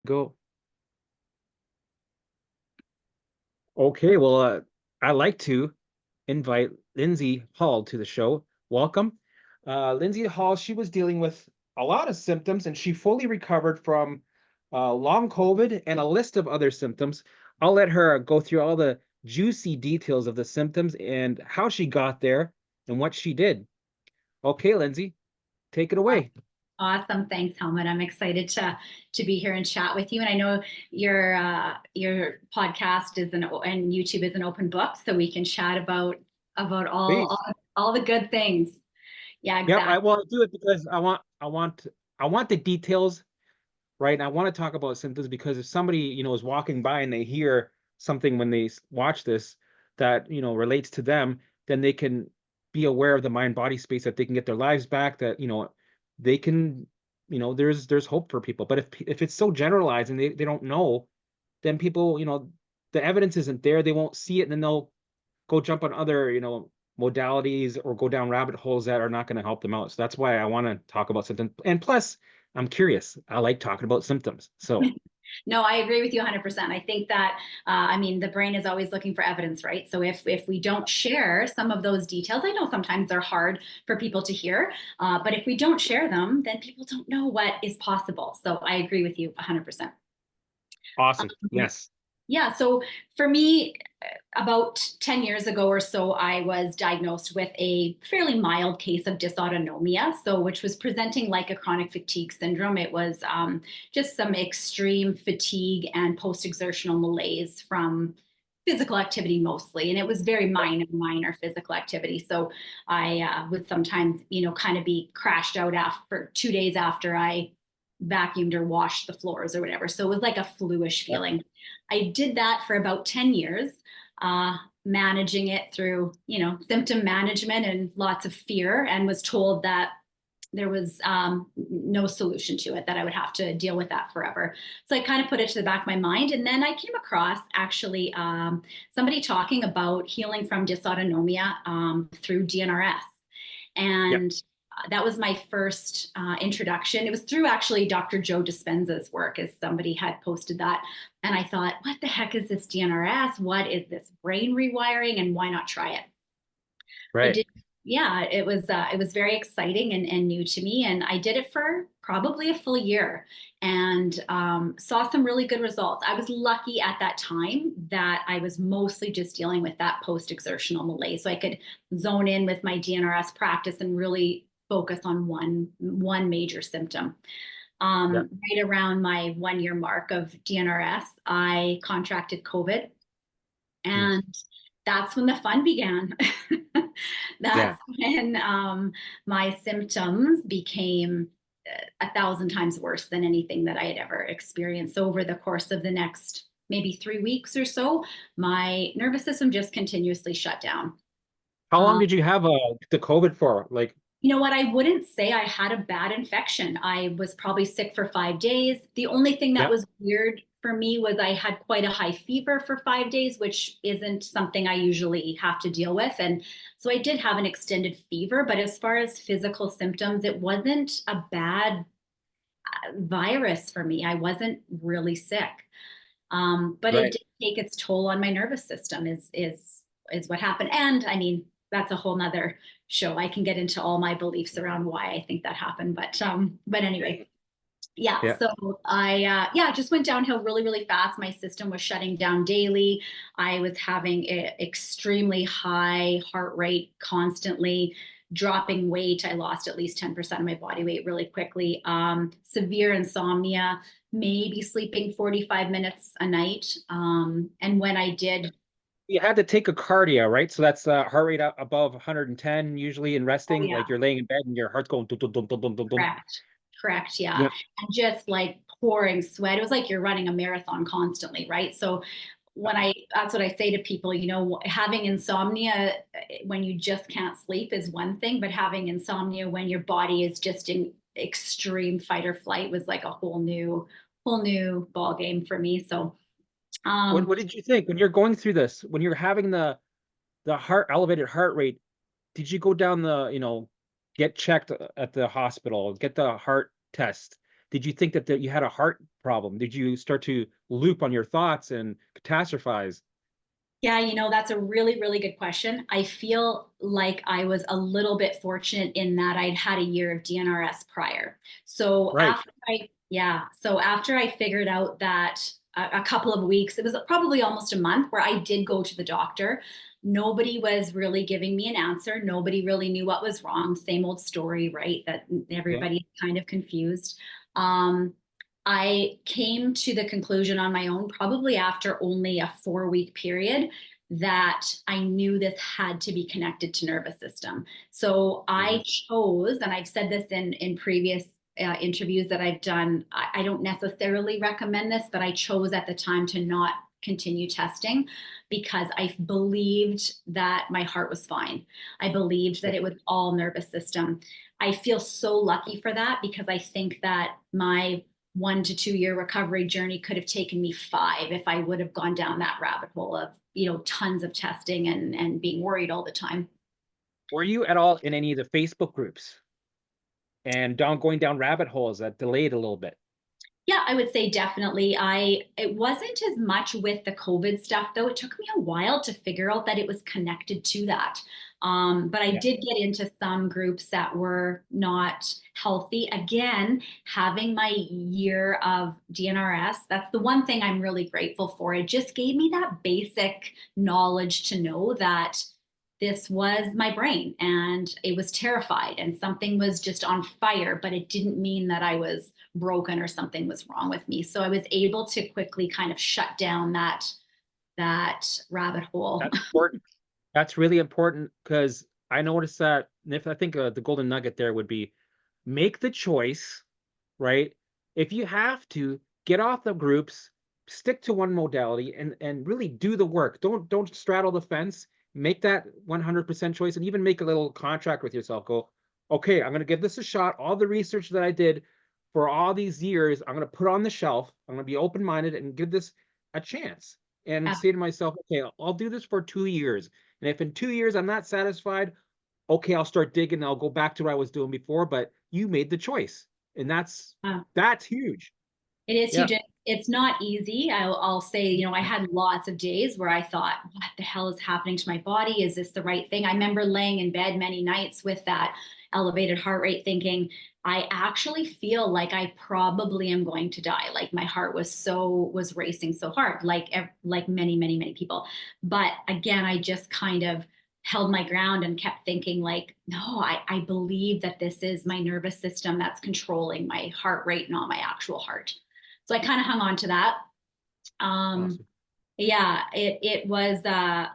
Go. Okay, well, I'd like to invite Lindsay Hall to the show. Welcome. Lindsay Hall, she was dealing with a lot of symptoms and she fully recovered from long COVID and a list of other symptoms. I'll let her go through all the juicy details of the symptoms and how she got there and what she did. Okay, Lindsay, take it away. Awesome. Thanks, Helmut. I'm excited to be here and chat with you. And I know your podcast is and YouTube is an open book, so we can chat about Please. all the good things. Yeah, Yep, I exactly. will do it because I want the details, right? And I want to talk about symptoms because if somebody, is walking by and they hear something when they watch this that, relates to them, then they can be aware of the mind body space that they can get their lives back, that, they can, there's hope for people. But if it's so generalized and they don't know, then people, the evidence isn't there, they won't see it, and then they'll go jump on other, modalities or go down rabbit holes that are not going to help them out. So that's why I want to talk about symptoms. And plus, I'm curious. I like talking about symptoms. So No, I agree with you 100%. I think that I mean the brain is always looking for evidence, right? So if we don't share some of those details, I know sometimes they're hard for people to hear, but if we don't share them, then people don't know what is possible. So I agree with you 100%. awesome. Yes. Yeah, so for me, about 10 years ago or so, I was diagnosed with a fairly mild case of dysautonomia, so which was presenting like a chronic fatigue syndrome. It was just some extreme fatigue and post-exertional malaise from physical activity mostly, and it was very minor physical activity. So I would sometimes, kind of be crashed out after 2 days after I vacuumed or washed the floors or whatever. So it was like a fluish Yep. feeling. I did that for about 10 years, managing it through, symptom management and lots of fear, and was told that there was no solution to it, that I would have to deal with that forever. So I kind of put it to the back of my mind. And then I came across actually somebody talking about healing from dysautonomia through DNRS. Yep. And that was my first introduction. It was through actually Dr. Joe Dispenza's work, as somebody had posted that. And I thought, what the heck is this DNRS? What is this brain rewiring? And why not try it? I Right. did. Yeah, it was very exciting and new to me, and I did it for probably a full year, and saw some really good results. I was lucky at that time that I was mostly just dealing with that post-exertional malaise, so I could zone in with my DNRS practice and really focus on one major symptom. Yep. Right around my 1 year mark of DNRS, I contracted COVID, Mm. and that's when the fun began. Yeah. That's when my symptoms became 1,000 times worse than anything that I had ever experienced. Over the course of the next maybe 3 weeks or so, my nervous system just continuously shut down. How long Um, did you have the COVID for? Like, You know what? I wouldn't say I had a bad infection. I was probably sick for 5 days. The only thing that yep. was weird for me was I had quite a high fever for 5 days, which isn't something I usually have to deal with. And so I did have an extended fever, but as far as physical symptoms, it wasn't a bad virus for me. I wasn't really sick. But it Right. did take its toll on my nervous system is what happened. And I mean, that's a whole nother show. I can get into all my beliefs around why I think that happened. But anyway, yeah. Yeah. So I just went downhill really, really fast. My system was shutting down daily. I was having extremely high heart rate constantly, dropping weight. I lost at least 10% of my body weight really quickly. Severe insomnia, maybe sleeping 45 minutes a night. And when I did, You had to take a cardia, right? So that's heart rate above 110, usually in oh resting, yeah, like you're laying in bed and your heart's going dum, dum, dum, dum, dum, dum, dum. correct. Correct. Yeah. Yep. And just like pouring sweat. It was like you're running a marathon constantly, right? So that's what I say to people, having insomnia when you just can't sleep is one thing, but having insomnia when your body is just in extreme fight or flight was like a whole new ball game for me. So, What um, what did you think when you're going through this, when you're having the heart elevated heart rate? Did you go down get checked at the hospital, get the heart test? Did you think that you had a heart problem? Did you start to loop on your thoughts and catastrophize? Yeah, that's a really, really good question. I feel like I was a little bit fortunate in that I'd had a year of DNRS prior. So Right. after I figured out that a couple of weeks, it was probably almost a month where I did go to the doctor. Nobody was really giving me an answer. Nobody really knew what was wrong. Same old story, right? That Yeah. everybody's kind of confused. Um, I came to the conclusion on my own, probably after only a 4-week period, that I knew this had to be connected to nervous system. So Hmm. I chose, and I've said this in previous interviews that I've done, I don't necessarily recommend this, but I chose at the time to not continue testing because I believed that my heart was fine. I believed that it was all nervous system. I feel so lucky for that because I think that my 1 to 2 year recovery journey could have taken me 5 if I would have gone down that rabbit hole of, tons of testing and being worried all the time. Were you at all in any of the Facebook groups and going down rabbit holes that delayed a little bit? Yeah, I would say definitely. It wasn't as much with the COVID stuff though. It took me a while to figure out that it was connected to that. But I Yeah. did get into some groups that were not healthy. Again, having my year of DNRS, that's the one thing I'm really grateful for. It just gave me that basic knowledge to know that this was my brain and it was terrified and something was just on fire, but it didn't mean that I was broken or something was wrong with me. So I was able to quickly kind of shut down that rabbit hole. That's important. That's really important because I noticed that, and if I think the golden nugget there would be make the choice, right? If you have to get off the groups, stick to one modality and really do the work. Don't straddle the fence. Make that 100% choice and even make a little contract with yourself. Go, okay, I'm going to give this a shot. All the research that I did for all these years, I'm going to put on the shelf. I'm going to be open-minded and give this a chance and Yeah. say to myself, okay, I'll do this for 2 years. And if in 2 years I'm not satisfied, okay, I'll start digging. I'll go back to what I was doing before, but you made the choice. And Uh, that's huge. It is Yeah. huge. It's not easy. I'll say, I had lots of days where I thought, what the hell is happening to my body? Is this the right thing? I remember laying in bed many nights with that elevated heart rate thinking, I actually feel like I probably am going to die. Like my heart was racing so hard, like many, many, many people. But again, I just kind of held my ground and kept thinking like, no, I believe that this is my nervous system that's controlling my heart rate, not my actual heart. So I kind of hung on to that. Um, Awesome. yeah, it was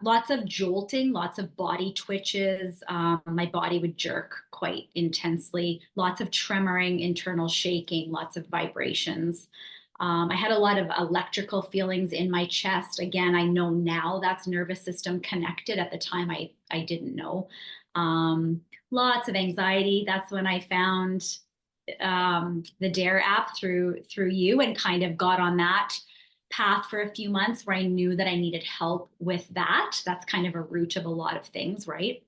lots of jolting, lots of body twitches. My body would jerk quite intensely, lots of tremoring, internal shaking, lots of vibrations. I had a lot of electrical feelings in my chest. Again, I know now that's nervous system connected. At the time, I didn't know. Lots of anxiety. That's when I found the Dare app through you and kind of got on that path for a few months where I knew that I needed help with that. That's kind of a root of a lot of things, right?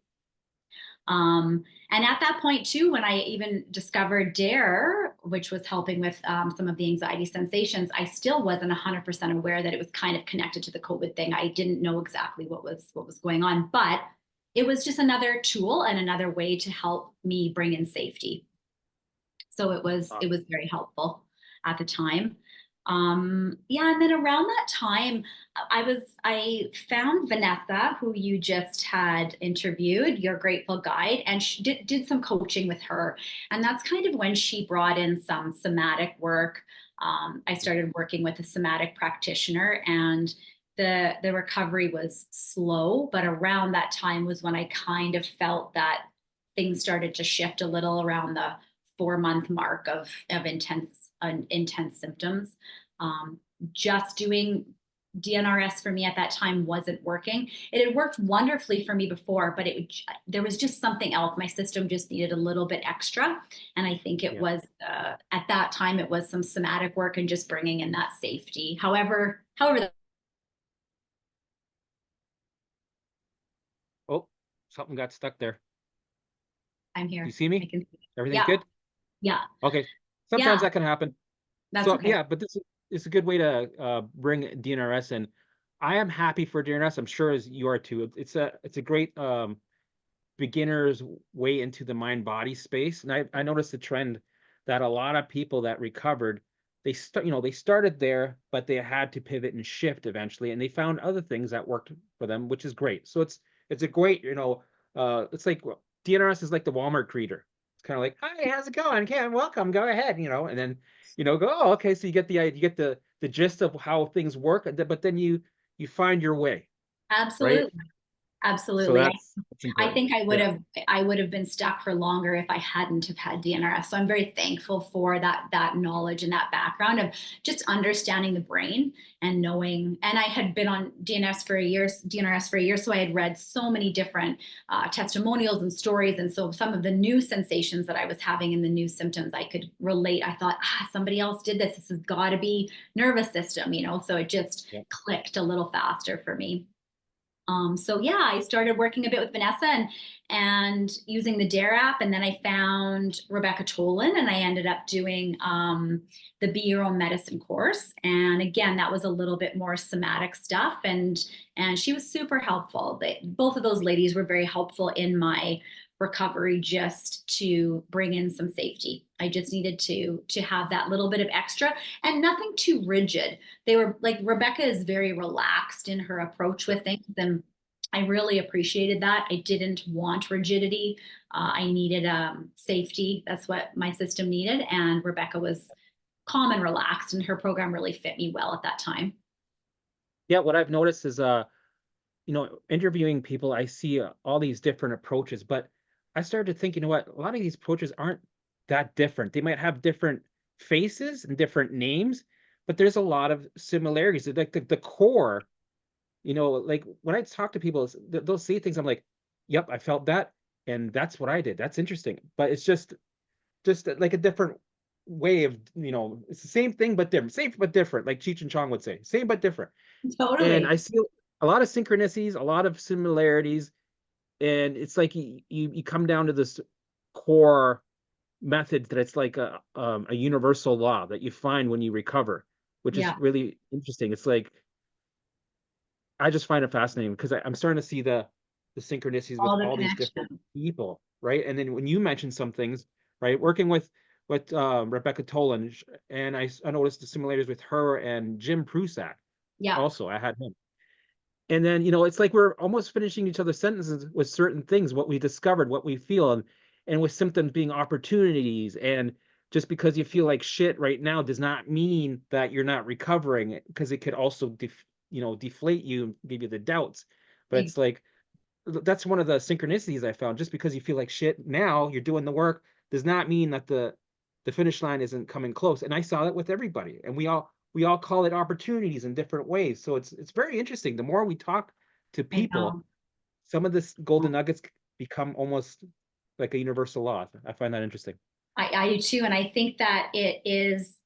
And at that point too, when I even discovered Dare, which was helping with some of the anxiety sensations, I still wasn't 100% aware that it was kind of connected to the COVID thing. I didn't know exactly what was going on, but it was just another tool and another way to help me bring in safety. So it was very helpful at the time. Yeah, and then around that time, I found Vanessa, who you just had interviewed, your Grateful Guide, and she did some coaching with her. And that's kind of when she brought in some somatic work. I started working with a somatic practitioner, and the recovery was slow, but around that time was when I kind of felt that things started to shift a little around the 4-month mark of intense symptoms. Um, just doing DNRS for me at that time wasn't working. It had worked wonderfully for me before, but there was just something else. My system just needed a little bit extra, and I think it Yeah. was at that time it was some somatic work and just bringing in that safety. However, Oh, something got stuck there. I'm Do you here. see I me? can see it. Everything Yeah, good? yeah, Okay. Sometimes yeah. that can happen. That's So okay. yeah, but this is a good way to bring DNRS in. I am happy for DNRS. I'm sure as you are too. It's a great beginner's way into the mind body space. And I noticed the trend that a lot of people that recovered, they started there, but they had to pivot and shift eventually, and they found other things that worked for them, which is great. So it's a great, it's like DNRS is like the Walmart greeter. It's kind of like, hi, how's it going? Okay, welcome, go ahead, and then go, oh, okay, so you get the gist of how things work, but then you find your way, right? Absolutely. So Absolutely. that's I important. think Yeah. I would have been stuck for longer if I hadn't have had DNRS. So I'm very thankful for that knowledge and that background of just understanding the brain and knowing. And I had been on DNRS for a year, so I had read so many different testimonials and stories, and so some of the new sensations that I was having and the new symptoms I could relate. I thought, somebody else did this. This has got to be nervous system, So it just Yeah. clicked a little faster for me. So yeah, I started working a bit with Vanessa and using the Dare app, and then I found Rebecca Tolan, and I ended up doing the Be Your Own Medicine course. And again, that was a little bit more somatic stuff, and she was super helpful. Both of those ladies were very helpful in my recovery, just to bring in some safety. I just needed to have that little bit of extra, and nothing too rigid. They were like, Rebecca is very relaxed in her approach with things, and I really appreciated that. I didn't want rigidity. I needed safety. That's what my system needed, and Rebecca was calm and relaxed, and her program really fit me well at that time. Yeah, what I've noticed is interviewing people, I see all these different approaches, but I started thinking, what, a lot of these approaches aren't that different. They might have different faces and different names, but there's a lot of similarities. Like the core, like when I talk to people, they'll say things. I'm like, yep, I felt that, and that's what I did. That's interesting, but it's just like a different way of, it's the same thing but different, same but different, like Cheech and Chong would say, same but different. And Totally. I see a lot of synchronicities, a lot of similarities, and it's like you come down to this core method that it's like a universal law that you find when you recover, which is Yeah. really interesting. It's like I just find it fascinating because I'm starting to see the synchronicities with All the all these different connection. people, right? And then when you mentioned some things, right, working with Rebecca Tolan, and I noticed the similarities with her and Jim Prusak. Yeah. Also, I had him. And then, it's like we're almost finishing each other's sentences with certain things, what we discovered, what we feel, and with symptoms being opportunities. And just because you feel like shit right now does not mean that you're not recovering, because it could also deflate you and give you the doubts. But it's like that's one of the synchronicities I found. Just because you feel like shit now, you're doing the work, does not mean that the finish line isn't coming close. And I saw that with everybody, and we all call it opportunities in different ways. So it's very interesting. The more we talk to I people, know. some of this golden nuggets become almost like a universal law. I find that interesting. I do too. And I think that it is,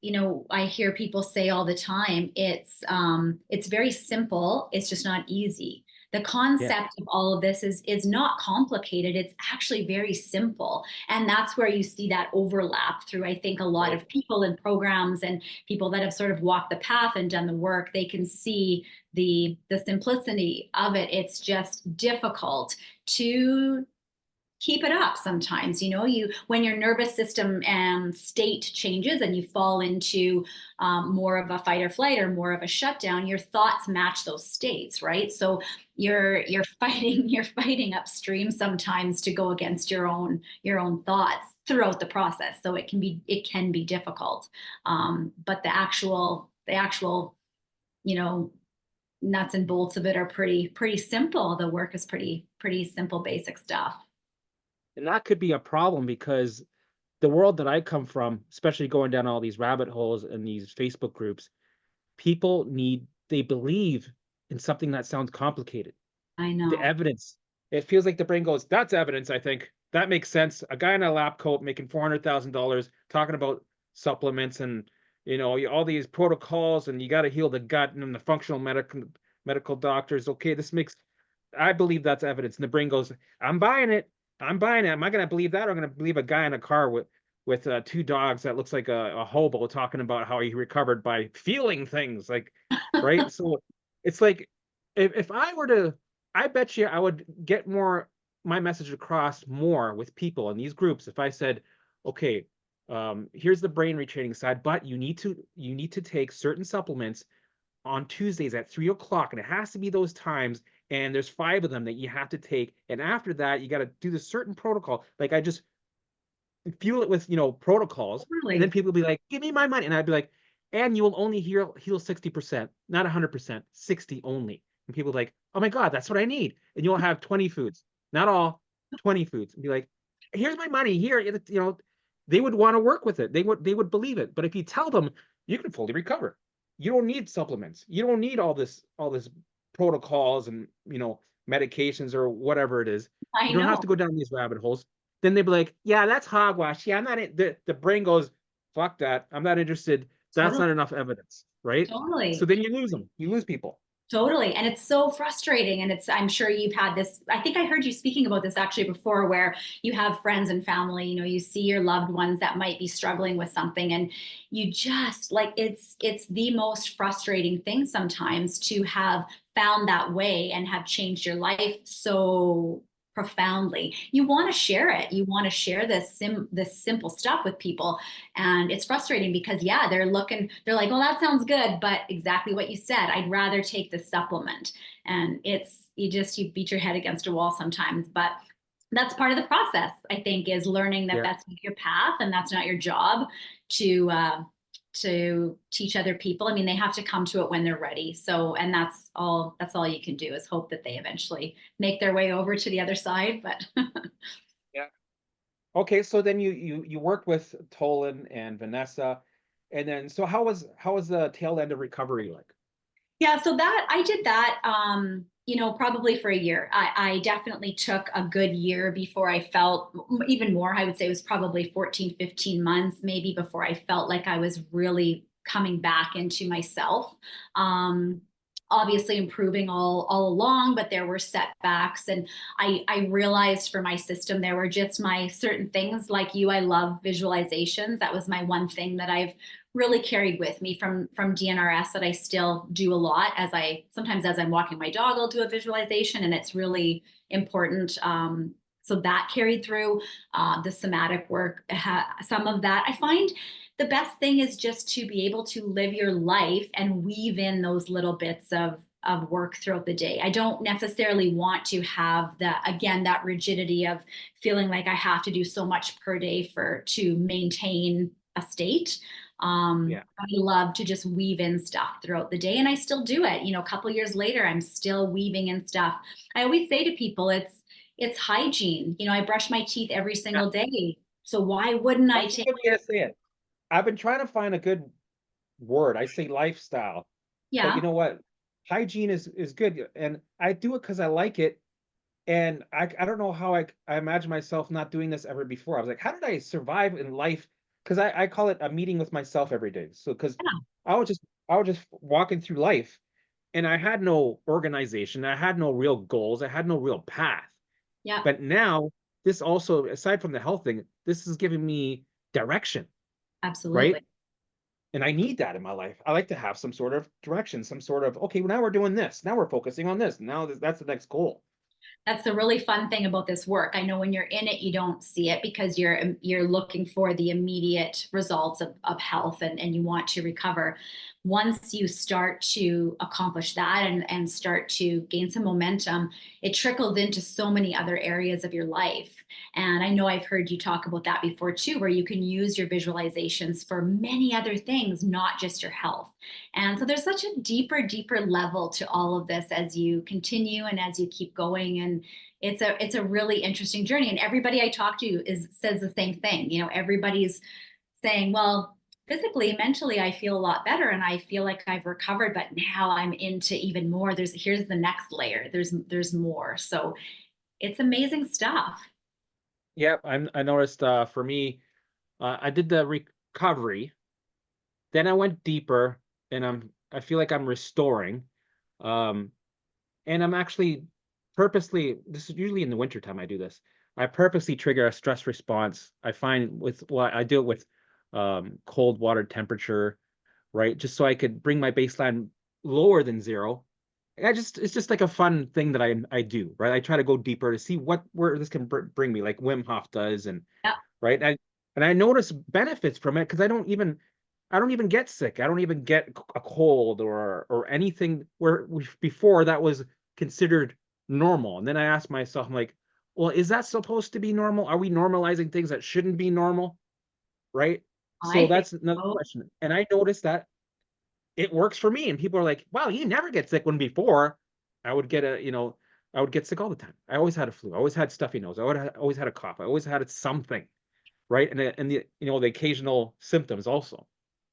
I hear people say all the time, it's very simple. It's just not easy. The Yeah. concept of all of this is not complicated. It's actually very simple. And that's where you see that overlap through, I think, a lot Right. of people and programs and people that have sort of walked the path and done the work. They can see the simplicity of it. It's just difficult to keep it up sometimes. You when your nervous system and state changes and you fall into more of a fight or flight or more of a shutdown, your thoughts match those states, right? So you're fighting you're fighting upstream sometimes to go against your own thoughts throughout the process. So it can be difficult. But the actual you know nuts and bolts of it are pretty simple. The work is pretty simple, basic stuff. And that could be a problem because the world that I come from, especially going down all these rabbit holes and these Facebook groups, they believe in something that sounds complicated. I The know. evidence, it feels like the brain goes, that's evidence, I think. That makes sense. A guy in a lab coat making $400,000 talking about supplements and, all these protocols, and you got to heal the gut, and then the functional medical doctors. Okay, I believe that's evidence. And the brain goes, I'm buying it. I'm buying it. Am I going to believe that, or am I going to believe a guy in a car with two dogs that looks like a hobo talking about how he recovered by feeling things, like, right? So it's like, if I were to, I bet you I would get more my message across more with people in these groups if I said, okay, here's the brain retraining side, but you need to take certain supplements on Tuesdays at 3 o'clock, and it has to be those times. And there's 5 of them that you have to take. And after that, you got to do this certain protocol. Like, I just fuel it with, protocols. And then Really, people will be like, give me my money. And I'd be like, and you will only heal 60%, not 100%, 60 only. And people are like, oh my God, that's what I need. And you'll have 20 foods, not all, 20 foods. And be like, here's my money here. They would want to work with it. They would believe it. But if you tell them you can fully recover, you don't need supplements. You don't need all this protocols and medications or whatever it is. I You don't have know. to go down these rabbit holes. Then they'd be like, yeah, that's hogwash. Yeah, I'm not the brain goes, fuck that. I'm not interested. That's Totally, not enough evidence, right? So totally. then you lose them. You lose people. Totally. And it's so frustrating. And I'm sure you've had this. I think I heard you speaking about this actually before, where you have friends and family, you see your loved ones that might be struggling with something. And you just like, it's the most frustrating thing sometimes to have found that way and have changed your life so profoundly. You want to share it. You want to share this simple stuff with people. And it's frustrating because, yeah, they're like, well, that sounds good, but exactly what you said, I'd rather take the supplement. And you beat your head against a wall sometimes, but that's part of the process, I think, is learning that Yeah. that's not your path and that's not your job to teach other people. I mean, they have to come to it when they're ready. So, and that's all you can do, is hope that they eventually make their way over to the other side. But Yeah. Okay, so then you worked with Tolan and Vanessa, and then so how was the tail end of recovery like? yeah, so that I did that, probably for a year. I definitely took a good year before I felt, even more, I would say it was probably 14, 15 months maybe before I felt like I was really coming back into myself. Um, Obviously improving all along, but there were setbacks. And I realized for my system, there were just my certain things. Like you, I love visualizations. That was my one thing that I've really carried with me from DNRS, that I still do a lot. Sometimes as I'm walking my dog, I'll do a visualization, and it's really important. So that carried through. The somatic work, some of that. I find the best thing is just to be able to live your life and weave in those little bits of work throughout the day. I don't necessarily want to have that rigidity of feeling like I have to do so much per day to maintain a state. Yeah. I love to just weave in stuff throughout the day, and I still do it. A couple years later, I'm still weaving in stuff. I always say to people, it's hygiene. I brush my teeth every Yeah. single day. So why wouldn't I That's a take? good way to say it. I've been trying to find a good word. I say lifestyle, but you Yeah, know what? Hygiene is good, and I do it because I like it. And I don't know how I imagine myself not doing this ever before. I was like, how did I survive in life? Because I call it a meeting with myself every day. So because yeah, I was just walking through life, and I had no organization, I had no real goals, I had no real path. yeah, But now this also, aside from the health thing, this is giving me direction, absolutely. right? And I need that in my life. I like to have some sort of direction, some sort of, okay, well, now we're doing this. Now we're focusing on this. Now that's the next goal. That's the really fun thing about this work. I know when you're in it, you don't see it because you're looking for the immediate results of health, and you want to recover. Once you start to accomplish that and start to gain some momentum, it trickles into so many other areas of your life. And I know I've heard you talk about that before too, where you can use your visualizations for many other things, not just your health. And so there's such a deeper level to all of this as you continue and as you keep going. And it's a really interesting journey. And everybody I talk to says the same thing. Everybody's saying, well, physically, mentally, I feel a lot better and I feel like I've recovered, but now I'm into even more. Here's the next layer. There's more. So it's amazing stuff. Yeah, I noticed for me, I did the recovery, then I went deeper, and I feel like I'm restoring. Um, and I'm actually purposely, this is usually in the wintertime I do this. I purposely trigger a stress response. I find with well, I do it with cold water temperature, right? Just so I could bring my baseline lower than zero. It's just like a fun thing that I do, right? I try to go deeper to see where this can bring me, like Wim Hof does, and Yeah, right. And I notice benefits from it because I don't even get sick. I don't even get a cold or anything where before that was considered normal. And then I ask myself, I'm like, well, is that supposed to be normal? Are we normalizing things that shouldn't be normal? Right. So I think that's another so. question. And I noticed that it works for me. And people are like, wow, you never get sick when before I would get I would get sick all the time. I always had a flu. I always had stuffy nose. Always had a cough. I always had something. Right. And the occasional symptoms also.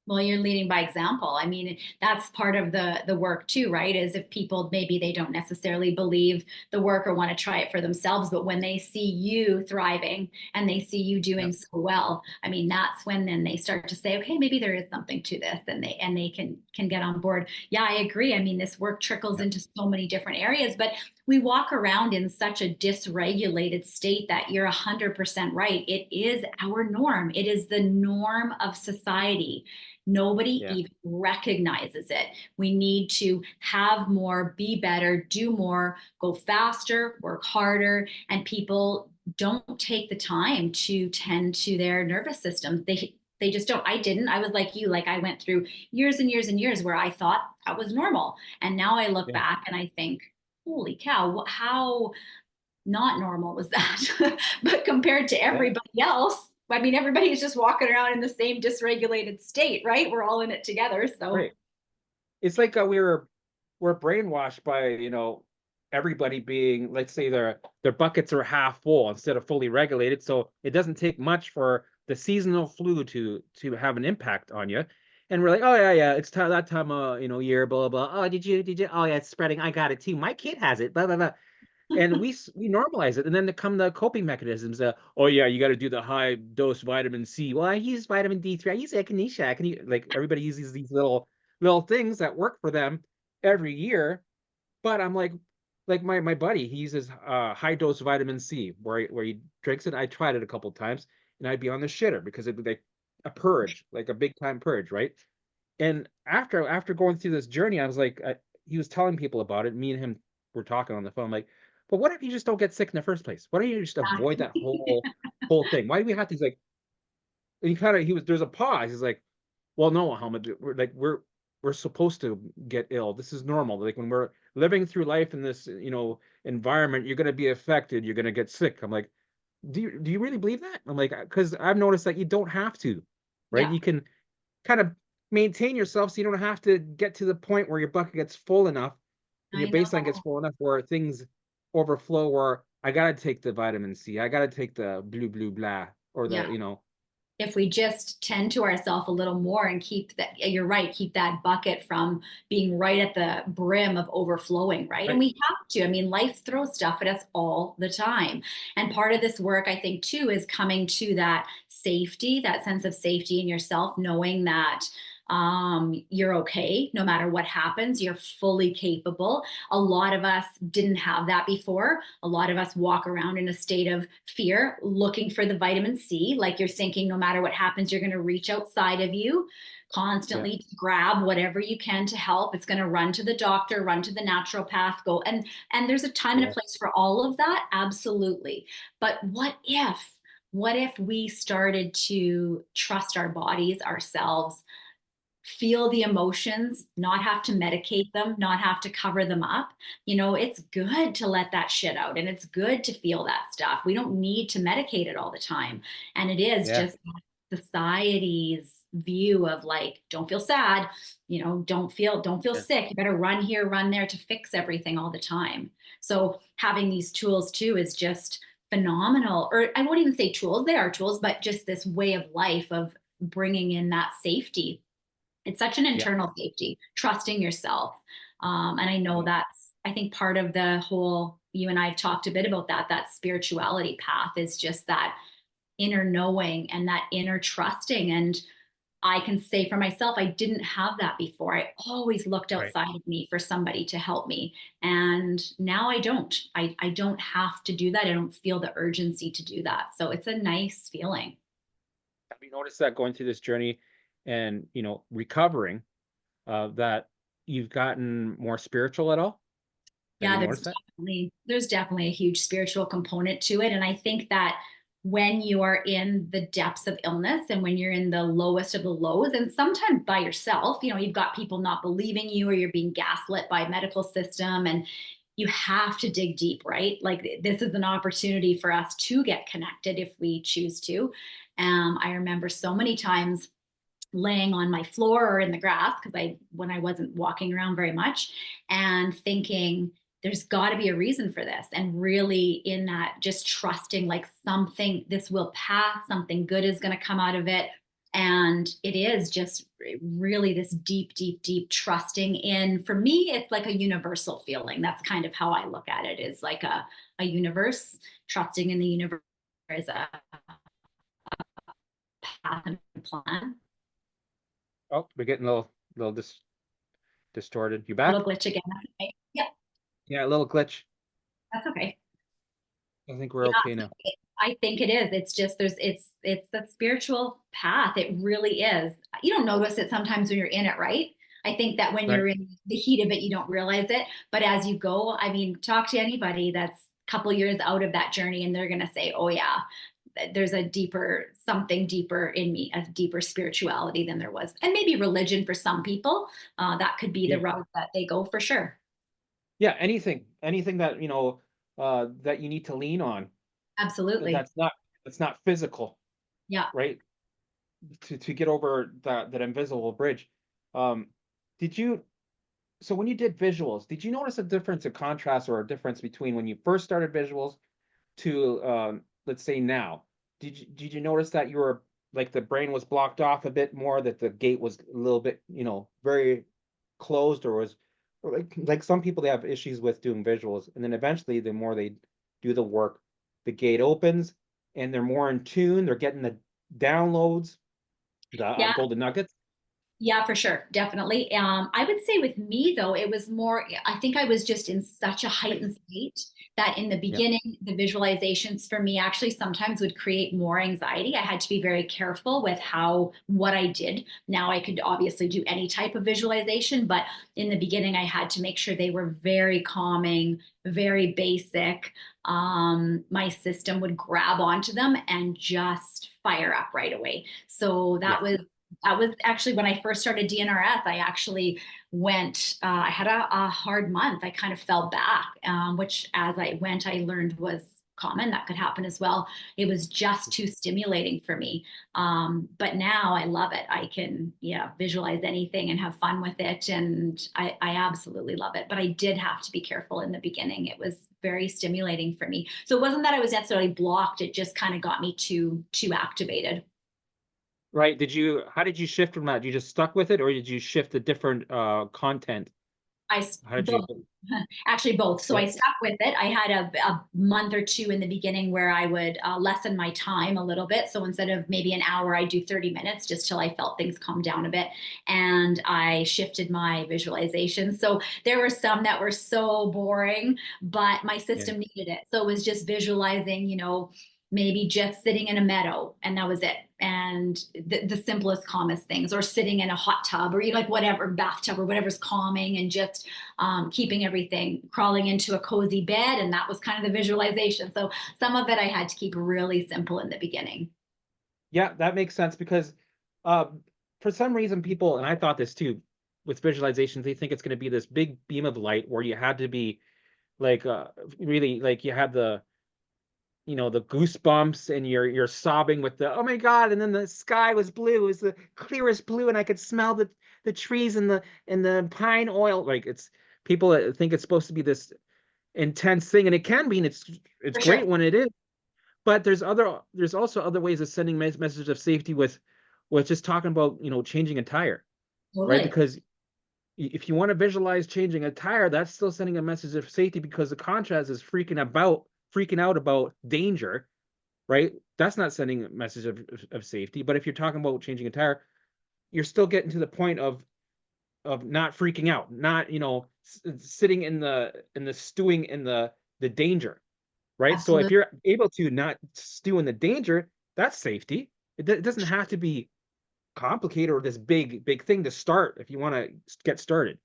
Well, you're leading by example. I mean, that's part of the work too, right? Is if people maybe they don't necessarily believe the work or want to try it for themselves, but when they see you thriving and they see you Yeah. doing so well, I mean, that's when then they start to say, okay, maybe there is something to this, and they can get on board. Yeah, I agree. I mean, this work trickles Yeah. into so many different areas, but we walk around in such a dysregulated state that you're 100% right. It is our norm. It is the norm of society. Nobody Yeah. even recognizes it. We need to have more, be better, do more, go faster, work harder, and people don't take the time to tend to their nervous systems. They just don't. I didn't. I was like you. Like I went through years and years and years where I thought that was normal, and now I look Yeah. back and I think, holy cow, how not normal was that? But compared to Yeah. everybody else, I mean, everybody's just walking around in the same dysregulated state, right? We're all in it together. So, Right. It's like we're brainwashed by, everybody being, let's say their buckets are half full instead of fully regulated. So it doesn't take much for the seasonal flu to have an impact on you. And we're like, oh yeah, yeah, it's time that time year, blah blah blah. Oh, did you? Oh yeah, it's spreading. I got it too. My kid has it. Blah blah blah. And we normalize it, and then come the coping mechanisms. Oh yeah, you got to do the high dose vitamin C. Well, I use vitamin D3. I use echinacea. I can like everybody uses these little things that work for them every year. But I'm like my buddy, he uses high dose vitamin C where he drinks it. I tried it a couple times, and I'd be on the shitter because it'd be like a purge, like a big time purge, right? And after going through this journey, I was like, he was telling people about it. Me and him were talking on the phone, like, but what if you just don't get sick in the first place? Why don't you just avoid that whole thing? Why do we have to? He's like, and there's a pause. He's like, well, no, Muhammad, we're supposed to get ill. This is normal. Like when we're living through life in this, environment, you're gonna be affected. You're gonna get sick. I'm like, do you really believe that? I'm like, because I've noticed that you don't have to, right? yeah, You can kind of maintain yourself so you don't have to get to the point where your bucket gets full enough and I your baseline know. gets full enough where things overflow, where I gotta take the vitamin C, I gotta take the blue blah or Yeah. the. If we just tend to ourselves a little more and keep that, you're right, keep that bucket from being right at the brim of overflowing, right? And Right. we have to. I mean, life throws stuff at us all the time. And part of this work, I think, too, is coming to that safety, that sense of safety in yourself, knowing that you're okay no matter what happens, you're fully capable. A lot of us didn't have that before. A lot of us walk around in a state of fear looking for the vitamin C, like you're thinking no matter what happens you're going to reach outside of you Yeah. constantly to grab whatever you can to help. It's going to run to the doctor, run to the naturopath, go, and there's a time and a Yeah. place for all of that, absolutely. But what if we started to trust our bodies, ourselves, feel the emotions, not have to medicate them, not have to cover them up. It's good to let that shit out, and it's good to feel that stuff. We don't need to medicate it all the time. And it is Yeah. just society's view of like, don't feel sad, don't feel Yeah. sick. You better run here, run there to fix everything all the time. So having these tools too is just phenomenal. Or I won't even say tools, they are tools, but just this way of life of bringing in that safety. It's such an Yeah. internal safety, trusting yourself. And I know Yeah. that's, I think part of the whole, you and I have talked a bit about that spirituality path is just that inner knowing and that inner trusting. And I can say for myself, I didn't have that before. I always looked Right. outside of me for somebody to help me. And now I don't. I don't have to do that. I don't feel the urgency to do that. So it's a nice feeling. Have you noticed that going through this journey and, recovering, that you've gotten more spiritual at all? Have you Yeah, noticed that? there's definitely a huge spiritual component to it. And I think that when you are in the depths of illness and when you're in the lowest of the lows, and sometimes by yourself, you've got people not believing you or you're being gaslit by medical system, and you have to dig deep, right? Like this is an opportunity for us to get connected if we choose to. I remember so many times laying on my floor or in the grass because when I wasn't walking around very much, and thinking there's got to be a reason for this, and really in that just trusting like something, this will pass, something good is going to come out of it. And it is just really this deep trusting in, for me it's like a universal feeling. That's kind of how I look at it, is like a universe, trusting in the universe as a path and plan. Oh, we're getting a little distorted. You Little back? glitch again. Okay. Yep, Yeah, a little glitch. that's okay. I think we're Yeah, okay so now. I think it is. It's just it's the spiritual path. It really is. You don't notice it sometimes when you're in it, right? I think that when Right. you're in the heat of it, you don't realize it. But as you go, I mean, talk to anybody that's a couple years out of that journey, and they're gonna say, "Oh yeah, there's a deeper, something deeper in me, a deeper spirituality than there was." And maybe religion for some people, that could be the Yeah. route that they go for sure. Yeah, anything that, that you need to lean on, Absolutely. that's not physical, Yeah. right? To get over that invisible bridge. Um, did you so when you did visuals, did you notice a difference, a contrast, or a difference between when you first started visuals to, let's say now? Did you notice that you were like the brain was blocked off a bit more, that the gate was a little bit, very closed, or was, or like some people, they have issues with doing visuals, and then eventually the more they do the work, the gate opens and they're more in tune, they're getting the downloads, the Yeah. golden nuggets. Yeah, for sure. Definitely. I would say with me though, it was more, I think I was just in such a heightened state that in the Yeah. beginning, the visualizations for me actually sometimes would create more anxiety. I had to be very careful with what I did. Now I could obviously do any type of visualization, but in the beginning, I had to make sure they were very calming, very basic. My system would grab onto them and just fire up right away. So Yeah. that was actually when I first started DNRS. I actually I had a hard month. I kind of fell back, which as I went, I learned was common. That could happen as well. It was just too stimulating for me. But now I love it. I can, yeah, visualize anything and have fun with it. And I absolutely love it. But I did have to be careful in the beginning. It was very stimulating for me. So it wasn't that I was necessarily blocked. It just kind of got me too activated. Right. How did you shift from that? You just stuck with it, or did you shift to different content? How did you Both, actually both. So I both? stuck with it. I had a month or two in the beginning where I would lessen my time a little bit. So instead of maybe an hour, I do 30 minutes just till I felt things calm down a bit. And I shifted my visualization. So there were some that were so boring, but my Yeah. system needed it. So it was just visualizing, maybe just sitting in a meadow, and that was it. And the simplest, calmest things, or sitting in a hot tub, or like whatever, bathtub, or whatever's calming, and just keeping everything, crawling into a cozy bed. And that was kind of the visualization. So some of it I had to keep really simple in the beginning. Yeah, that makes sense because, uh, for some reason, people, and I thought this too, with visualizations, they think it's going to be this big beam of light where you had to be like, really, like you had the goosebumps, and you're sobbing with the, oh my God, and then the sky was blue, it was the clearest blue, and I could smell the trees and the pine oil. Like, it's people that think it's supposed to be this intense thing, and it can be, and it's For sure. great when it is. But there's also other ways of sending messages of safety with just talking about, changing a tire, right? Totally. Because if you want to visualize changing a tire, that's still sending a message of safety, because the contrast is freaking out about danger, right? That's not sending a message of safety. But if you're talking about changing a tire, you're still getting to the point of not freaking out, not, sitting in the stewing in the danger, right? So if Absolutely. you're able to not stew in the danger, that's safety. It doesn't have to be complicated or this big thing to start if you want to get started.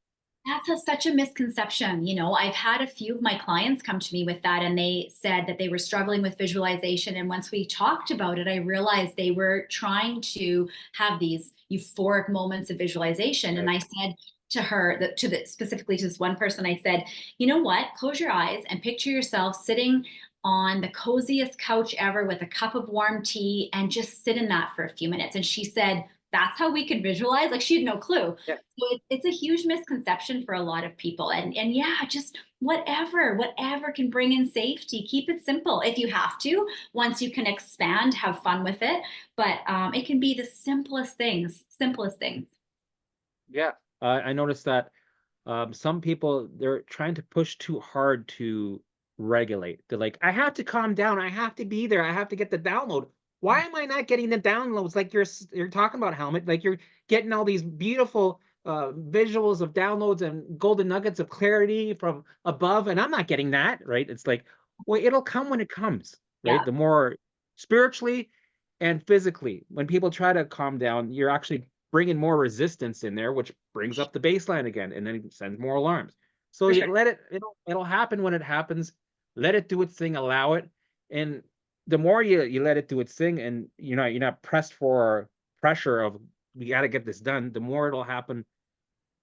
Such a misconception. I've had a few of my clients come to me with that, and they said that they were struggling with visualization. And once we talked about it, I realized they were trying to have these euphoric moments of visualization. And Right. I said to her, specifically to this one person, I said, you know what? Close your eyes and picture yourself sitting on the coziest couch ever with a cup of warm tea and just sit in that for a few minutes. And she said, that's how we could visualize. Like she had no clue. Yeah. So it's a huge misconception for a lot of people. And yeah, just whatever can bring in safety. Keep it simple if you have to. Once you can expand, have fun with it. But it can be the simplest things, simplest things. Yeah. I noticed that some people, they're trying to push too hard to regulate. They're like, I have to calm down. I have to be there. I have to get the download. Why am I not getting the downloads like you're talking about, Helmet? Like you're getting all these beautiful visuals of downloads and golden nuggets of clarity from above, and I'm not getting that, right? It's like, well, it'll come when it comes, right? Yeah, The more spiritually and physically, when people try to calm down, you're actually bringing more resistance in there, which brings up the baseline again, and then it sends more alarms. So for you sure. let it, it'll happen when it happens. Let it do its thing, allow it. And the more you let it do its thing, and you're not pressed for pressure of we got to get this done, the more it'll happen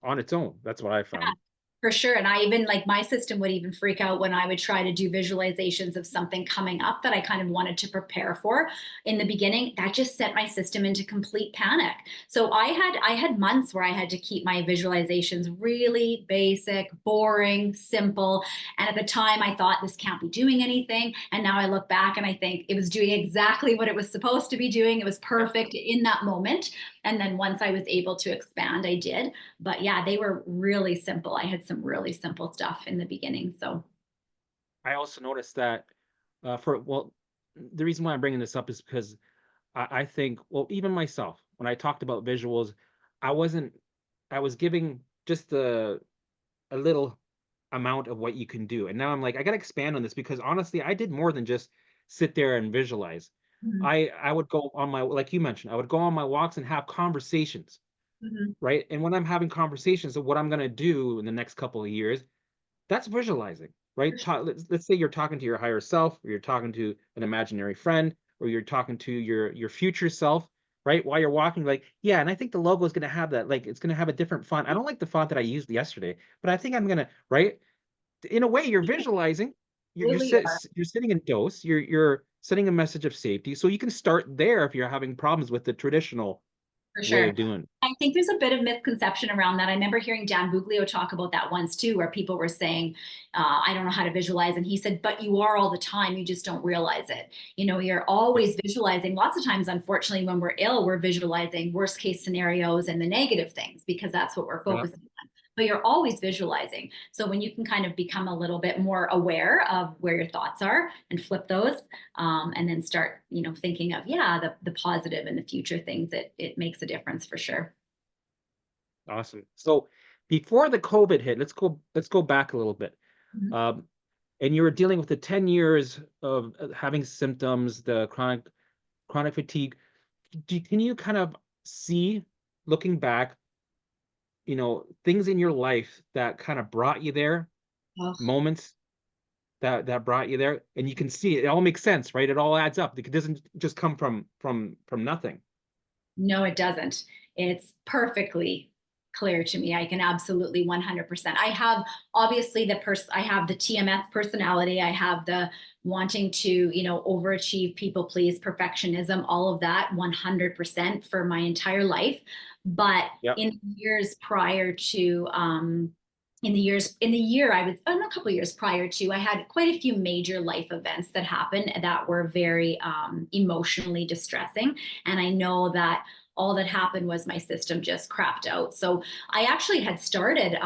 on its own. That's what I found. For sure. And I even like my system would even freak out when I would try to do visualizations of something coming up that I kind of wanted to prepare for in the beginning. That just set my system into complete panic. So I had months where I had to keep my visualizations really basic, boring, simple. And at the time I thought this can't be doing anything. And now I look back and I think it was doing exactly what it was supposed to be doing. It was Yeah. perfect in that moment. And then once I was able to expand, I did. But yeah, they were really simple. I had some really simple stuff in the beginning. So I also noticed that the reason why I'm bringing this up is because I think, well, even myself, when I talked about visuals, I wasn't, I was giving just a little amount of what you can do. And now I'm like, I got to expand on this because honestly, I did more than just sit there and visualize. mhm, I would go on my, like you mentioned, I would go on my walks and have conversations, mhm, right? And when I'm having conversations of what I'm going to do in the next couple of years, that's visualizing, right? for sure. Let's say you're talking to your higher self, or you're talking to an imaginary friend, or you're talking to your future self, right? While you're walking, like, yeah, and I think the logo is going to have that, like, it's going to have a different font. I don't like the font that I used yesterday, but I think I'm going to, right? In a way, you're visualizing. Absolutely. You're sitting in dose. You're sending a message of safety, so you can start there if you're having problems with the traditional For way sure. of doing. I think there's a bit of misconception around that. I remember hearing Dan Buglio talk about that once too, where people were saying, I don't know how to visualize. And he said, but you are all the time. You just don't realize it. You're always visualizing. Lots of times, unfortunately, when we're ill, we're visualizing worst case scenarios and the negative things because that's what we're Yeah. focusing on. But you're always visualizing. So when you can kind of become a little bit more aware of where your thoughts are and flip those, and then start thinking of the positive and the future things, it makes a difference for sure. Awesome. So before the COVID hit, let's go back a little bit. Mhm. Um, and you were dealing with the 10 years of having symptoms, the chronic fatigue. Can you kind of see, looking back, things in your life that kind of brought you there, Oh, moments that brought you there, and you can see it, all makes sense, right? It all adds up. It doesn't just come from nothing. no, it doesn't. It's perfectly clear to me. I can absolutely 100%. I have obviously I have the TMF personality. I have the wanting to, overachieve, people please, perfectionism, all of that 100% for my entire life. But Yep. in the years prior to, in the year I was, a couple of years prior to, I had quite a few major life events that happened that were very emotionally distressing. And I know that all that happened was my system just crapped out. So I actually had started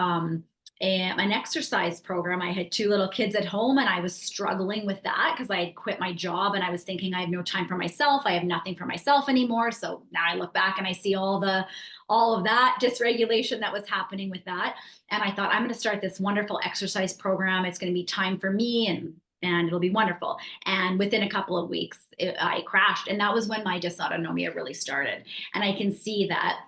an exercise program. I had 2 little kids at home and I was struggling with that because I had quit my job and I was thinking I have no time for myself. I have nothing for myself anymore. So now I look back and I see all of that dysregulation that was happening with that. And I thought, I'm going to start this wonderful exercise program. It's going to be time for me and it'll be wonderful. And within a couple of weeks, I crashed. And that was when my dysautonomia really started. And I can see that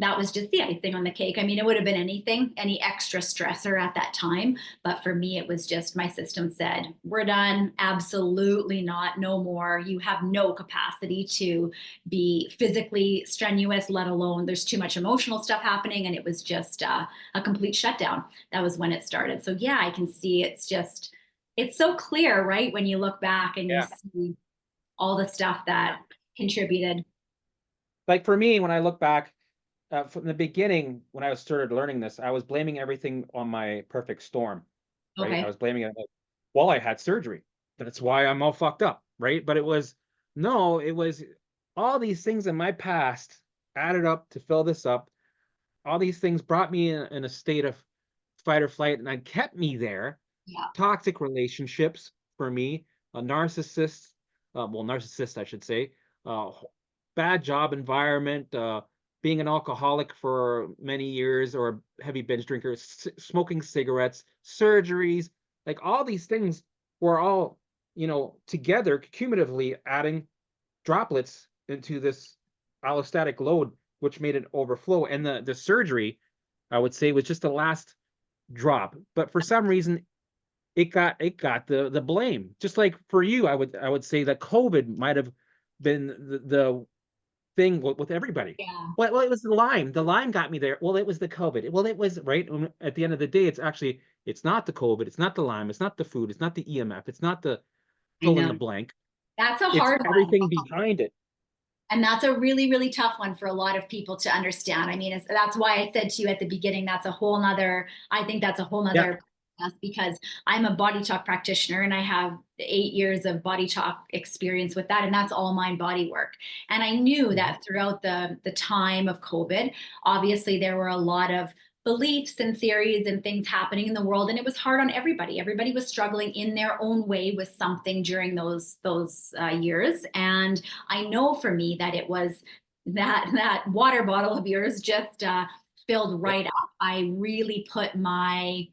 that was just the icing on the cake. I mean, it would have been anything, any extra stressor at that time. But for me, it was just my system said, we're done. Absolutely not. No more. You have no capacity to be physically strenuous, let alone there's too much emotional stuff happening. And it was just a complete shutdown. That was when it started. So yeah, I can see it's so clear, right? When you look back and you see all the stuff that contributed. Like for me, when I look back, from the beginning, when I started learning this, I was blaming everything on my perfect storm, right? Okay. I was blaming it like, well, I had surgery. That's why I'm all fucked up, right? But it was all these things in my past added up to fill this up. All these things brought me in a state of fight or flight, and I kept me there. Yeah. Toxic relationships for me, a narcissist, narcissist, I should say, bad job environment, being an alcoholic for many years or a heavy binge drinker, smoking cigarettes, surgeries, like all these things were all, together cumulatively adding droplets into this allostatic load, which made it overflow. And the surgery, I would say, was just the last drop. But for some reason, it got the blame. Just like for you, I would say that COVID might have been the thing with everybody. Yeah. Well, it was the Lyme. The Lyme got me there. Well, it was the COVID. Well, it was right. At the end of the day, it's not the COVID. It's not the Lyme. It's not the food. It's not the EMF. It's not the I fill in know. the blank. That's a It's hard one. everything behind it. And that's a really, really tough one for a lot of people to understand. I mean, that's why I said to you at the beginning, I think that's a whole Yeah. nother because I'm a body talk practitioner and I have 8 years of body talk experience with that. And that's all mind body work. And I knew that throughout the time of COVID, obviously there were a lot of beliefs and theories and things happening in the world, and it was hard on everybody. Everybody was struggling in their own way with something during those years. And I know for me that it was that water bottle of yours just filled right up. I really put my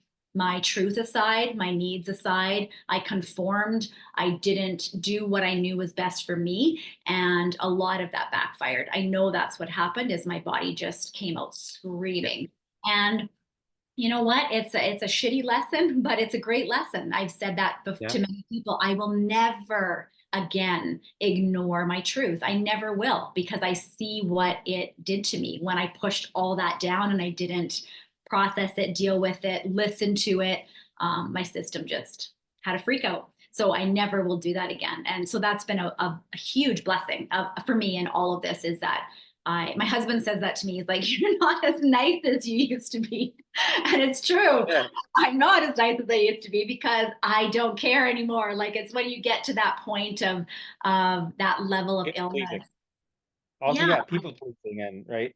truth aside, my needs aside. I conformed. I didn't do what I knew was best for me. And a lot of that backfired. I know that's what happened is my body just came out screaming. And you know what? It's a shitty lesson, but it's a great lesson. I've said that to many people. I will never again ignore my truth. I never will, because I see what it did to me when I pushed all that down and I didn't process it, deal with it, listen to it. My system just had a freak out. So I never will do that again. And so that's been a huge blessing for me in all of this, is that my husband says that to me. He's like, you're not as nice as you used to be. And it's true. Yeah. I'm not as nice as I used to be because I don't care anymore. Like, it's when you get to that point of that level of illness. Also, people pleasing, and right.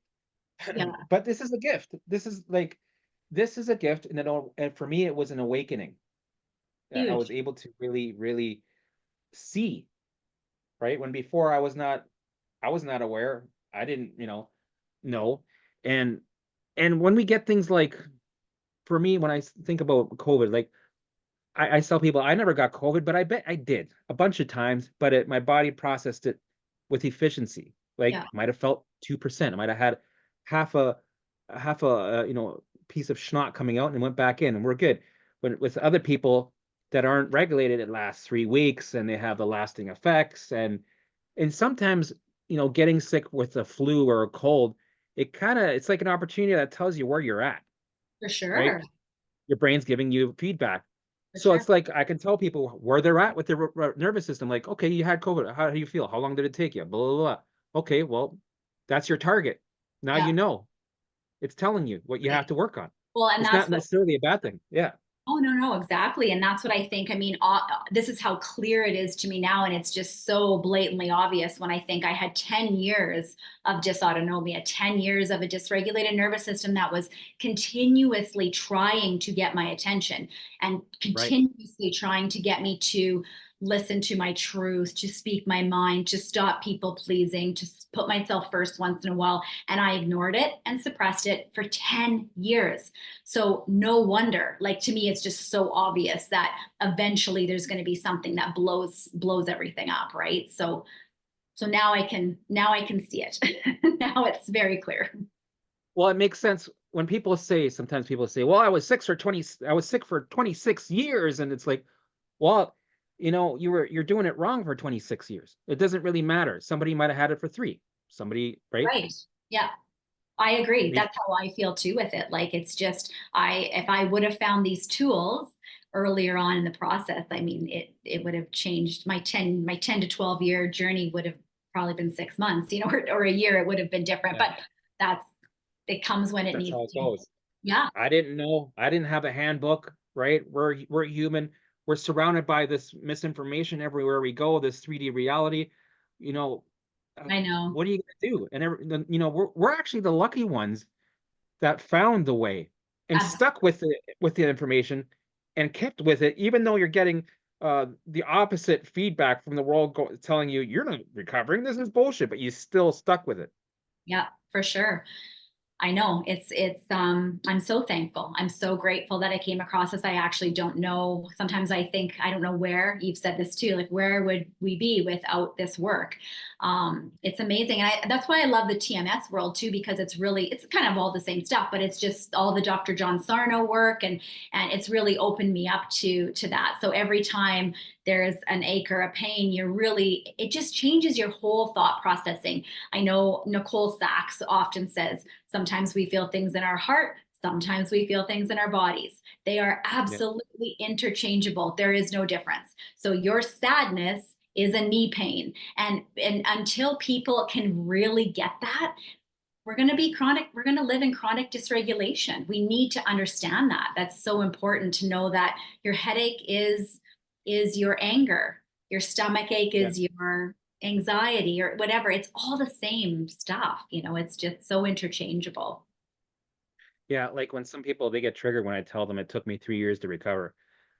Yeah. But this is a gift. This is a gift. And for me, it was an awakening. Huge. I was able to really, really see, right? When before I was not aware. I didn't, know. And when we get things like, for me, when I think about COVID, like I tell people I never got COVID, but I bet I did a bunch of times, but my body processed it with efficiency. Like might have felt 2%. I might have had half a piece of schnock coming out and went back in, and we're good. When with other people that aren't regulated, it lasts 3 weeks and they have the lasting effects. And sometimes, getting sick with a flu or a cold, it's like an opportunity that tells you where you're at. For sure. Right? Your brain's giving you feedback. For So sure. it's like I can tell people where they're at with their nervous system. Like, okay, you had COVID. How do you feel? How long did it take you? Blah, blah, blah. Okay, well, that's your target. Now you know. It's telling you what you have to work on. Well, and it's that's not necessarily a bad thing. Yeah. Oh, no, no, exactly. And that's what I think. I mean, this is how clear it is to me now. And it's just so blatantly obvious when I think I had 10 years of dysautonomia, 10 years of a dysregulated nervous system that was continuously trying to get my attention and Right. continuously trying to get me to listen to my truth, to speak my mind, to stop people pleasing, to put myself first once in a while. And I ignored it and suppressed it for 10 years. So no wonder, like to me, it's just so obvious that eventually there's going to be something that blows everything up, right? So now I can see it. Now it's very clear. Well, it makes sense when people say, sometimes people say, well, I was sick for 26 years. And it's like, well, you're doing it wrong for 26 years. It doesn't really matter. Somebody might have had it for 3. Somebody, right? Right. Yeah. I agree. These- That's how I feel too with it. Like it's just if I would have found these tools earlier on in the process, I mean it would have changed my 10 to 12 year journey would have probably been 6 months, or a year, it would have been different. Yeah, But that's it comes when it that's needs how it to. goes. Yeah, I didn't know. I didn't have a handbook, right? We're human. We're surrounded by this misinformation everywhere we go, this 3D reality. You know, I know. what are you gonna do? And we're actually the lucky ones that found the way and Absolutely. stuck with the information and kept with it, even though you're getting the opposite feedback from the world telling you you're not recovering. This is bullshit, but you still stuck with it. Yeah, for sure. I know I'm so thankful. I'm so grateful that I came across this. I actually don't know. Sometimes I think I don't know where you've said this too, like where would we be without this work? It's amazing. And that's why I love the TMS world too, because it's kind of all the same stuff, but it's just all the Dr. John Sarno work and it's really opened me up to that. So every time there's an ache or a pain, it just changes your whole thought processing. I know Nicole Sachs often says, sometimes we feel things in our heart, sometimes we feel things in our bodies. They are Yeah, absolutely interchangeable. There is no difference. So your sadness is a knee pain. And until people can really get that, we're going to live in chronic dysregulation. We need to understand that. That's so important to know that your headache is your anger, your stomach ache yeah, is your anxiety or whatever. It's all the same stuff. It's just so interchangeable. yeah. Like when some people they get triggered when I tell them it took me 3 years to recover,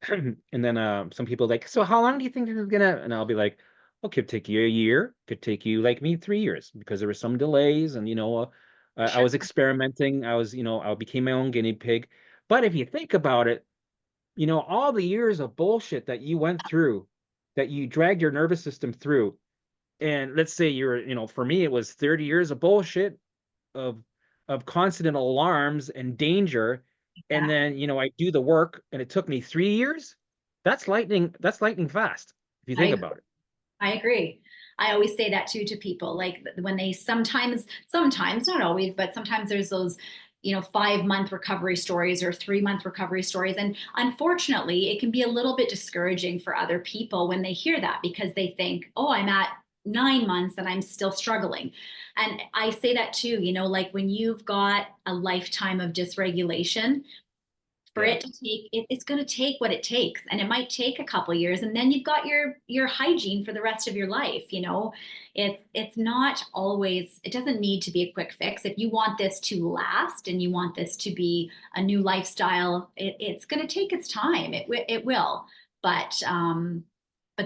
and then some people like, so how long do you think this is gonna? And I'll be like, well, could take you a year, could take you like me 3 years because there were some delays, and I Sure. was experimenting. I became my own guinea pig. But if you think about it, all the years of bullshit that you went through, that you dragged your nervous system through, and let's say for me, it was 30 years of bullshit of constant alarms and danger. And Yeah. then, I do the work and it took me 3 years. That's lightning fast, if you I think agree. about it. I agree. I always say that too to people, like when they sometimes, not always, but sometimes there's those, 5 month recovery stories or 3 month recovery stories. And unfortunately, it can be a little bit discouraging for other people when they hear that because they think, oh, I'm at 9 months and I'm still struggling. And I say that too, like when you've got a lifetime of dysregulation, for Yeah. it to it's going to take what it takes, and it might take a couple of years, and then you've got your hygiene for the rest of your life. It's not always, it doesn't need to be a quick fix. If you want this to last and you want this to be a new lifestyle, it's going to take its time. It will, but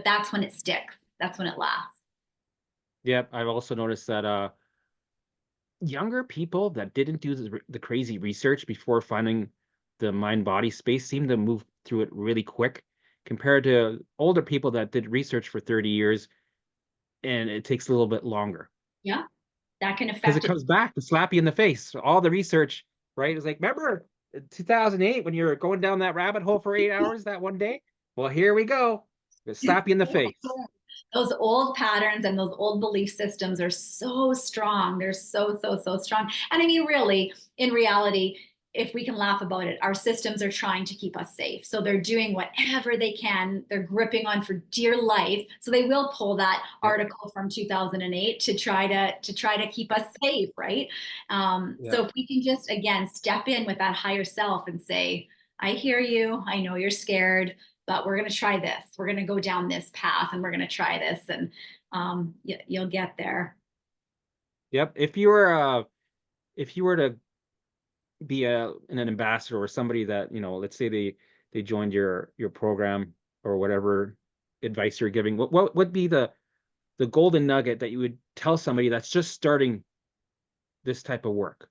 that's when it sticks, that's when it lasts. Yep. I've also noticed that younger people that didn't do the crazy research before finding the mind body space seem to move through it really quick compared to older people that did research for 30 years and it takes a little bit longer. Yeah, that can Because it affect it. comes back to slap you in the face. All the research, right? It's like, remember 2008 when you were going down that rabbit hole for 8 hours that one day? Well, here we go. It slap you in the face. Those old patterns and those old belief systems are so strong. They're so, so, so strong. And I mean, really, in reality, if we can laugh about it, our systems are trying to keep us safe. So they're doing whatever they can. They're gripping on for dear life. So they will pull that Yep. article from 2008 to try to keep us safe, right? Yeah. So if we can just again step in with that higher self and say, I hear you. I know you're scared, but we're going to try this. We're going to go down this path and we're going to try this, and you'll get there. Yep. If you were to be an ambassador or somebody that, let's say they joined your program or whatever advice you're giving, what would be the golden nugget that you would tell somebody that's just starting this type of work?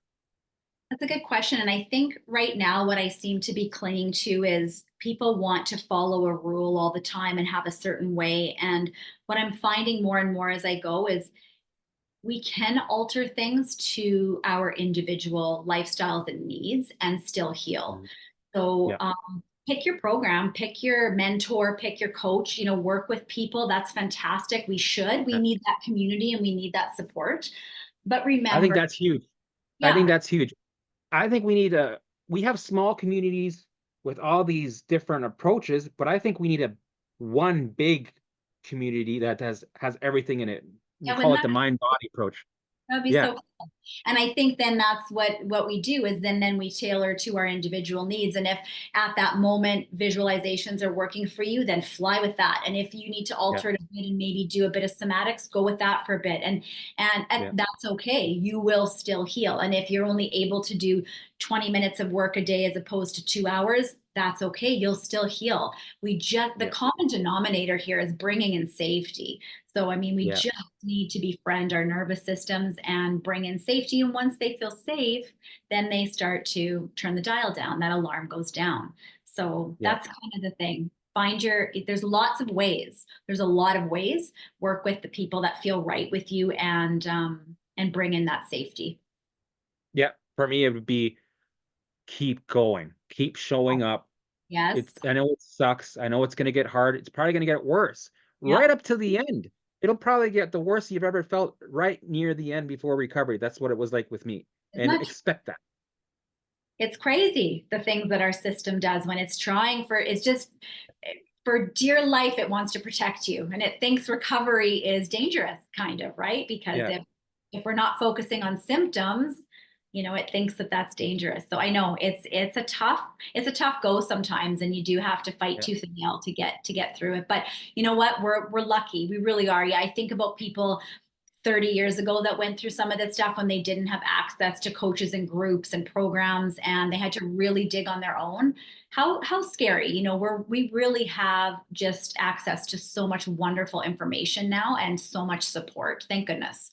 That's a good question. And I think right now, what I seem to be clinging to is people want to follow a rule all the time and have a certain way. And what I'm finding more and more as I go is we can alter things to our individual lifestyles and needs and still heal. Mhm. So, Yeah, pick your program, pick your mentor, pick your coach, work with people. That's fantastic. We yeah. need that community and we need that support. But I think remember, that's huge. I think yeah, that's huge. I think we have small communities with all these different approaches, but I think we need a one big community that has everything in it. We yeah, when call it that the mind body approach. would be Yeah, so cool. And I think then that's what we do is then we tailor to our individual needs. And if at that moment visualizations are working for you, then fly with that. And if you need to yeah, alter it a bit and maybe do a bit of somatics, go with that for a bit. And yeah, that's okay. You will still heal. And if you're only able to do 20 minutes of work a day as opposed to 2 hours, that's okay. You'll still heal. The yeah, common denominator here is bringing in safety. So, I mean, we yeah, just need to befriend our nervous systems and bring in safety. And once they feel safe, then they start to turn the dial down. That alarm goes down. So yeah, that's kind of the thing. There's lots of ways. There's a lot of ways. Work with the people that feel right with you and bring in that safety. yeah. For me, it would be keep going, keep showing up. Yes. I know it sucks. I know it's going to get hard. It's probably going to get worse right Yep. up to the end. It'll probably get the worst you've ever felt right near the end before recovery. That's what it was like with me. Isn't And that expect that. It's crazy the things that our system does when it's just for dear life, it wants to protect you and it thinks recovery is dangerous, kind of, right? Because Yeah, if we're not focusing on symptoms, it thinks that that's dangerous. So I know it's a tough go sometimes, and you do have to fight yeah, tooth and nail to get through it. But you know what? We're lucky. We really are. Yeah, I think about people 30 years ago that went through some of this stuff when they didn't have access to coaches and groups and programs and they had to really dig on their own. How scary, we really have just access to so much wonderful information now and so much support. Thank goodness.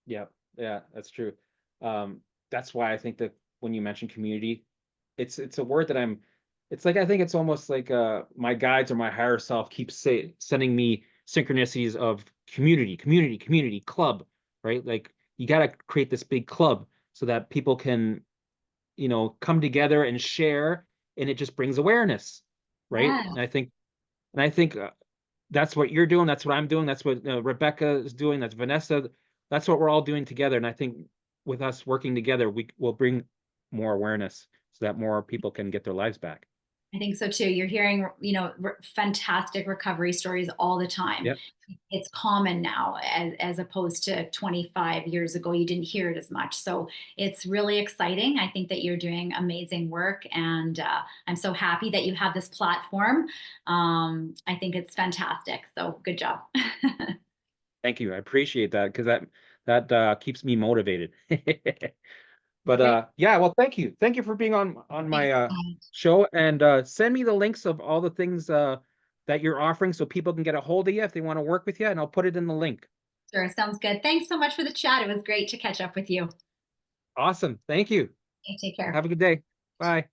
yeah, yeah, that's true. Um, that's why I think that when you mention community, it's a word that it's like I think it's almost like my guides or my higher self keeps sending me synchronicities of community, club, right? Like you got to create this big club so that people can, come together and share, and it just brings awareness, right? Yeah. And I think that's what you're doing. That's what I'm doing. That's what Rebecca is doing. That's Vanessa. That's what we're all doing together. And I think with us working together, we will bring more awareness so that more people can get their lives back. I think so too. You're hearing, fantastic recovery stories all the time. Yep. It's common now, as opposed to 25 years ago. You didn't hear it as much. So it's really exciting. I think that you're doing amazing work, and I'm so happy that you have this platform. I think it's fantastic. So good job. Thank you. I appreciate that because that keeps me motivated. But Great. yeah, well, thank you. Thank you for being on Thanks my so much. show, and send me the links of all the things that you're offering so people can get a hold of you if they want to work with you, and I'll put it in the link. Sure. Sounds good. Thanks so much for the chat. It was great to catch up with you. Awesome. Thank you. Okay, take care. Have a good day. Bye.